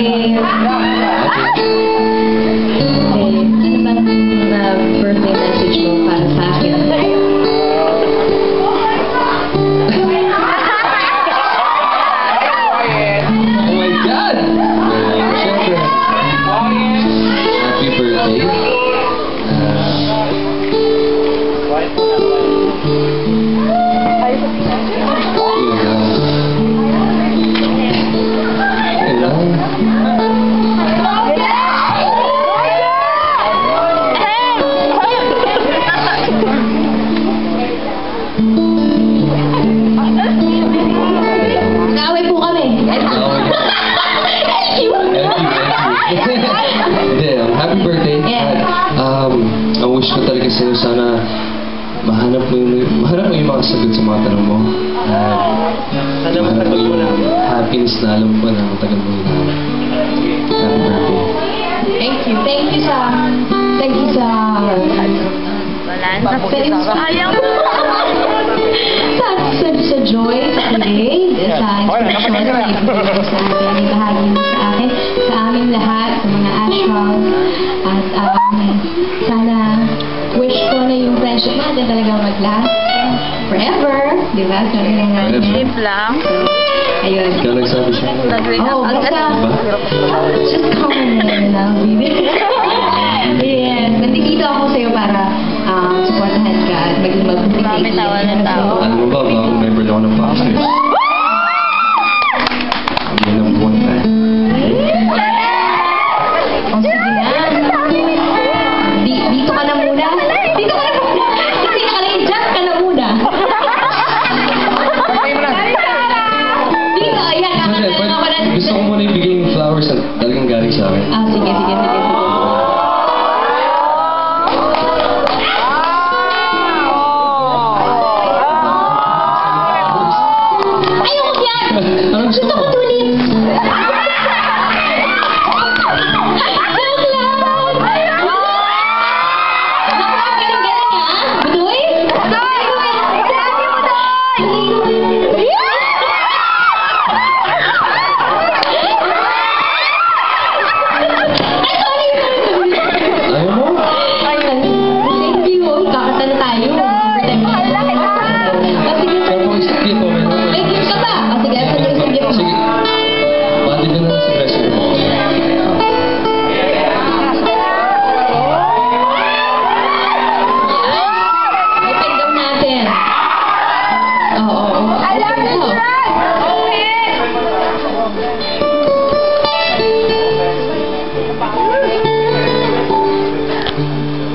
birthday. Ano bang birthday message mo para sa akin? Oh my God! Siyempre, happy birthday. Happy birthday. Ang wish ko talaga sa'yo, sana mahanap mo yung mga sagot sa mga tanong mo. Sana matagal mo na. Happiness na alam ko na matagal mo na. Happy birthday. Thank you. Thank you sa sa joy, sa today, sa inspiration na ibigay sa akin, ibahagi mo sa akin, sa aming lahat, sa mga astrals, at sana wish ko na yung friendship natin talagang mag-last forever, di ba? Safe lang. Ayun. Ikaw nagsabi siya. Oh, basta, just comment and I'll be there. Yes, nandito ako sa'yo para supportahan ka at maging mag-complicate. Marami tawa ng tao. Alam mo ba, bagong member na ako ng Boxers. Ang yan ang buwan na. Oh, sige na. Dito ka na muna. Dito ka na muna. Kasi naka-adjust ka na muna. Dito, ayan. Gusto ko muna ibigay yung flowers at talagang galing sa akin. Sige. Anong gusto mo?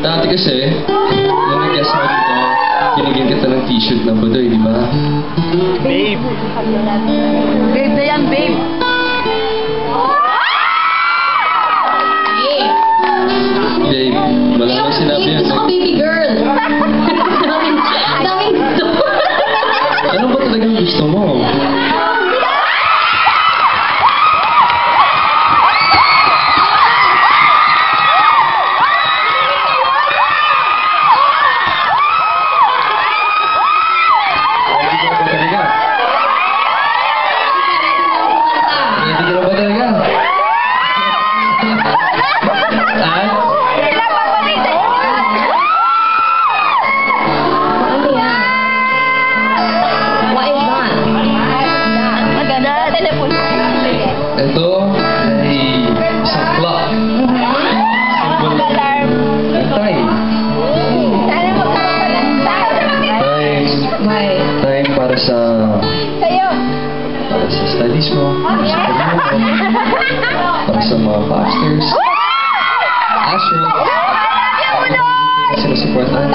Dati kasi, nung nag-guest mo dito, binigyan kita ng t-shirt ng Badoy, di ba? Babe. Babe na yan, babe. Babe, malamang sinabi yan. Gusto ko baby girl. Daming gusto. Ano ba talagang gusto mo? Ito ay isang clock. Symbol ng time. Time para sa studies mo, para sa pagmumot, para sa mga pastors, astros, sinusuportahan.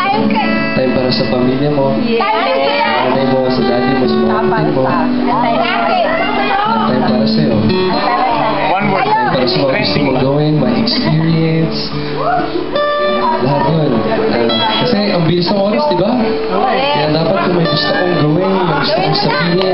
Time para sa pamilya mo, sa nanay mo, sa daddy mo, sa mga kapatid mo. Time para sa'yo. One word. Time para sa mga gusto mong gawin, ma-experience. Lahat yun. Kasi ang bilis ng oras, di ba? Kaya dapat kung may gusto kong gawin, may gusto kong sabihin,